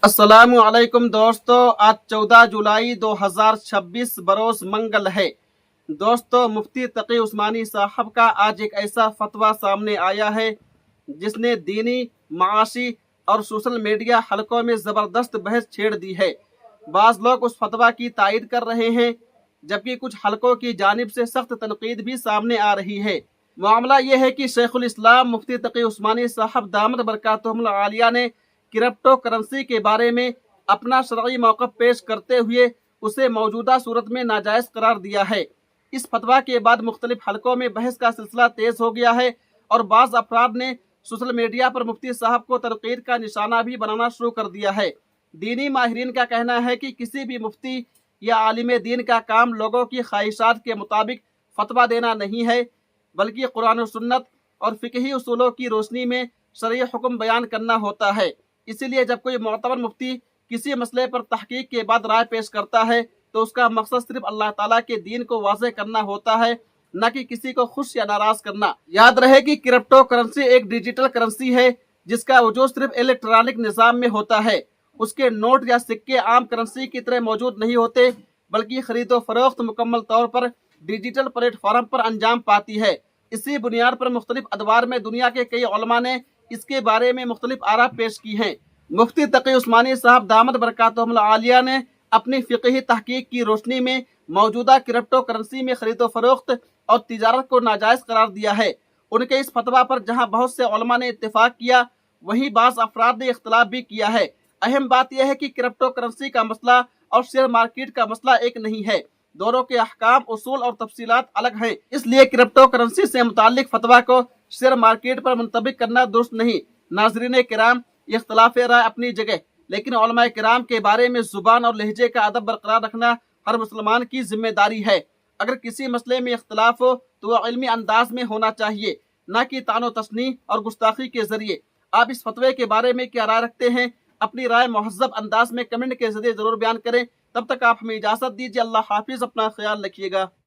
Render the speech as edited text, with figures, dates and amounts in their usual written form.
अस्सलाम वालेकुम दोस्तों, आज 14 जुलाई 2026 बरोज मंगल है। दोस्तों, मुफ्ती तकी उस्मानी साहब का आज एक ऐसा फतवा सामने आया है जिसने दीनी, माशी और सोशल मीडिया हलकों में ज़बरदस्त बहस छेड़ दी है। बाज़ लोग उस फतवा की तायद कर रहे हैं, जबकि कुछ हलकों की जानिब से सख्त तनकीद भी सामने आ रही है। मामला ये है कि शेखुल इस्लाम मुफ्ती तकी उस्मानी साहब दामद बरकातुहुल आलिया ने क्रिप्टो करेंसी के बारे में अपना शरई मौक़िफ़ पेश करते हुए उसे मौजूदा सूरत में नाजायज़ करार दिया है। इस फतवा के बाद मुख्तलिफ हलकों में बहस का सिलसिला तेज़ हो गया है और बाज़ अफराद ने सोशल मीडिया पर मुफ्ती साहब को तनकीद का निशाना भी बनाना शुरू कर दिया है। दीनी माहिरीन का कहना है कि किसी भी मुफ्ती या आलिम दीन का काम लोगों की ख्वाहिशात के मुताबिक फतवा देना नहीं है, बल्कि कुरान और सुन्नत और फ़िक़ही उसूलों की रोशनी में शरई हुक्म बयान करना होता है। इसीलिए जब कोई मोतबर मुफ्ती किसी मसले पर तहकीक के बाद राय पेश करता है तो उसका मकसद सिर्फ अल्लाह ताला के दीन को वाज़ेह करना होता है, न कि किसी को खुश या नाराज़ करना। याद रहे कि क्रिप्टो करेंसी एक डिजिटल करेंसी है जिसका वजूद सिर्फ इलेक्ट्रॉनिक निज़ाम में होता है। उसके नोट या सिक्के आम करेंसी की तरह मौजूद नहीं होते, बल्कि खरीदो फरोख्त मुकम्मल तौर पर डिजिटल प्लेटफार्म पर अंजाम पाती है। इसी बुनियाद पर मुख्तलिफ अदवार में दुनिया के कई उलमा ने इसके बारे में मुख्तलिफ आरा पेश की हैं। मुफ्ती तकी उस्मानी साहब दामद बरकातुहुल आलिया ने अपनी फ़िक़ही तहकीक की रोशनी में मौजूदा क्रिप्टो करेंसी में खरीदो फरोख्त और तिजारत को नाजायज़ करार दिया है। उनके इस फतवा पर जहाँ बहुत से उलमा ने इत्तेफाक किया, वहीं बाज़ अफराद ने इख्तलाफ भी किया है। अहम बात यह है कि क्रिप्टो करेंसी का मसला और शेयर मार्केट का मसला एक नहीं है। दोनों के अहकाम, उसूल और तफसीलात अलग हैं। इसलिए क्रिप्टो करेंसी से मुताल्लिक फतवा को शेयर मार्केट पर मुंतबिक करना दुरुस्त नहीं। नाज़रीन किराम, इख्तलाफ राय अपनी जगह, लेकिन उलमाए किराम के बारे में ज़ुबान और लहजे का अदब बरकरार रखना हर मुसलमान की जिम्मेदारी है। अगर किसी मसले में इख्तलाफ हो तो वह इल्मी अंदाज में होना चाहिए, न कि तानो तशनी और गुस्ताखी के जरिए। आप इस फतवे के बारे में क्या राय रखते हैं? अपनी राय मुहज़्ज़ब अंदाज में कमेंट के जरिए ज़रूर बयान करें। तब तक आप हमें इजाज़त दीजिए। अल्लाह हाफिज़। अपना ख्याल रखिएगा।